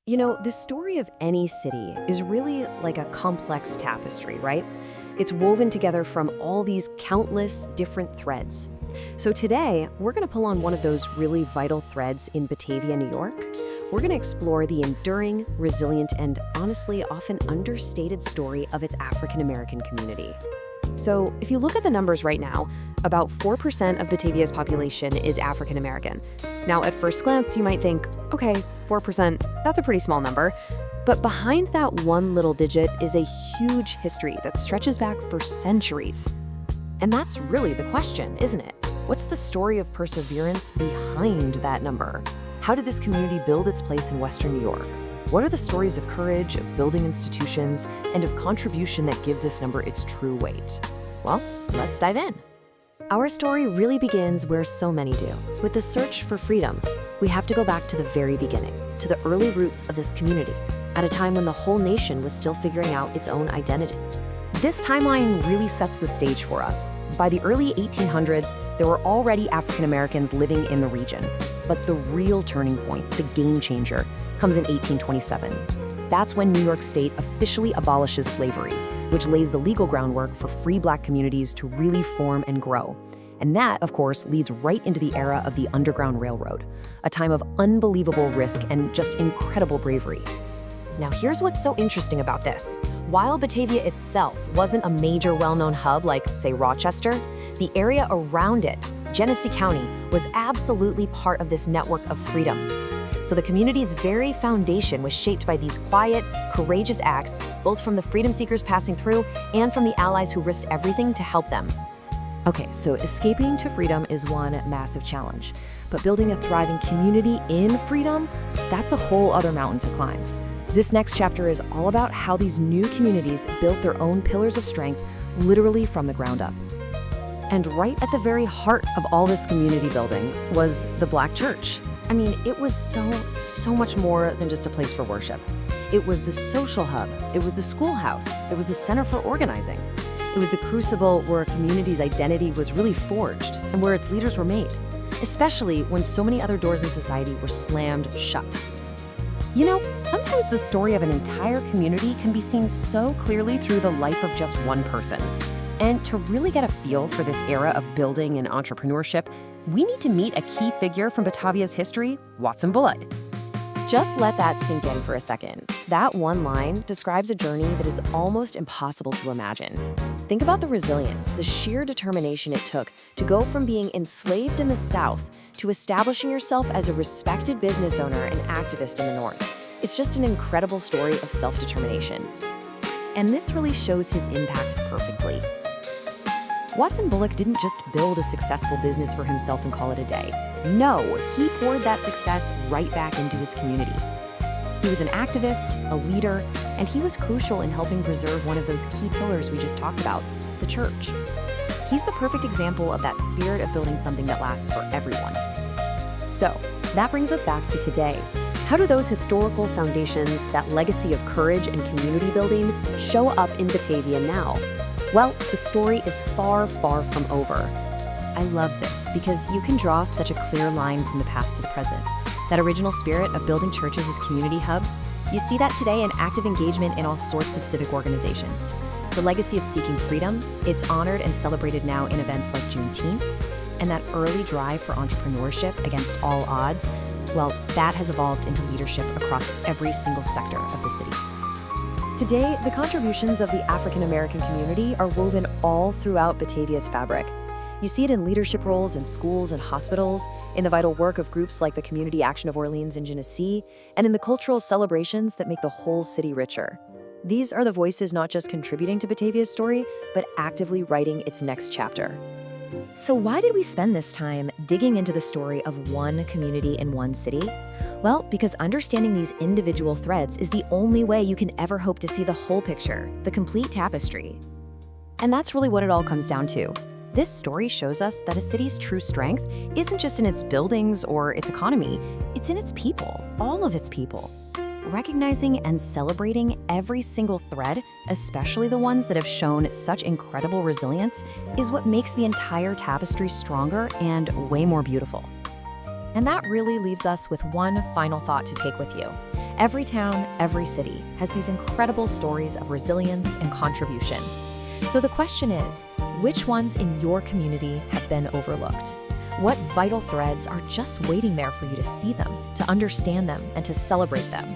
The story of any city is really like a complex tapestry, right? It's woven together from all these countless different threads. So today, we're going to pull on one of those really vital threads in Batavia, New York. We're going to explore the enduring, resilient, and honestly often understated story of its African American community. So if you look at the numbers right now, about 4% of Batavia's population is African American. Now, at first glance, you might think, okay, 4%, that's a pretty small number. But behind that one little digit is a huge history that stretches back for centuries. And that's really the question, isn't it? What's the story of perseverance behind that number? How did this community build its place in Western New York? What are the stories of courage, of building institutions, and of contribution that give this number its true weight? Well, let's dive in. Our story really begins where so many do, with the search for freedom. We have to go back to the very beginning, to the early roots of this community, at a time when the whole nation was still figuring out its own identity. This timeline really sets the stage for us. By the early 1800s, there were already African Americans living in the region. But the real turning point, the game changer, comes in 1827. That's when New York State officially abolishes slavery, which lays the legal groundwork for free Black communities to really form and grow. And that, of course, leads right into the era of the Underground Railroad, a time of unbelievable risk and just incredible bravery. Now, here's what's so interesting about this. While Batavia itself wasn't a major well-known hub like, say, Rochester, the area around it, Genesee County, was absolutely part of this network of freedom. So the community's very foundation was shaped by these quiet, courageous acts, both from the freedom seekers passing through and from the allies who risked everything to help them. Okay, so escaping to freedom is one massive challenge, but building a thriving community in freedom, that's a whole other mountain to climb. This next chapter is all about how these new communities built their own pillars of strength, literally from the ground up. And right at the very heart of all this community building was the Black church. I mean, it was so much more than just a place for worship. It was the social hub, it was the schoolhouse, it was the center for organizing. It was the crucible where a community's identity was really forged and where its leaders were made, especially when so many other doors in society were slammed shut. Sometimes the story of an entire community can be seen so clearly through the life of just one person. And to really get a feel for this era of building and entrepreneurship, we need to meet a key figure from Batavia's history, Watson Bullock. Just let that sink in for a second. That one line describes a journey that is almost impossible to imagine. Think about the resilience, the sheer determination it took to go from being enslaved in the South to establishing yourself as a respected business owner and activist in the North. It's just an incredible story of self-determination. And this really shows his impact perfectly. Watson Bullock didn't just build a successful business for himself and call it a day. No, he poured that success right back into his community. He was an activist, a leader, and he was crucial in helping preserve one of those key pillars we just talked about, the church. He's the perfect example of that spirit of building something that lasts for everyone. So, that brings us back to today. How do those historical foundations, that legacy of courage and community building, show up in Batavia now? Well, the story is far, far from over. I love this because you can draw such a clear line from the past to the present. That original spirit of building churches as community hubs, you see that today in active engagement in all sorts of civic organizations. The legacy of seeking freedom, it's honored and celebrated now in events like Juneteenth, and that early drive for entrepreneurship against all odds, well, that has evolved into leadership across every single sector of the city. Today, the contributions of the African American community are woven all throughout Batavia's fabric. You see it in leadership roles in schools and hospitals, in the vital work of groups like the Community Action of Orleans and Genesee, and in the cultural celebrations that make the whole city richer. These are the voices not just contributing to Batavia's story, but actively writing its next chapter. So why did we spend this time digging into the story of one community in one city? Well, because understanding these individual threads is the only way you can ever hope to see the whole picture, the complete tapestry. And that's really what it all comes down to. This story shows us that a city's true strength isn't just in its buildings or its economy, it's in its people, all of its people. Recognizing and celebrating every single thread, especially the ones that have shown such incredible resilience, is what makes the entire tapestry stronger and way more beautiful. And that really leaves us with one final thought to take with you. Every town, every city has these incredible stories of resilience and contribution. So the question is, which ones in your community have been overlooked? What vital threads are just waiting there for you to see them, to understand them, and to celebrate them?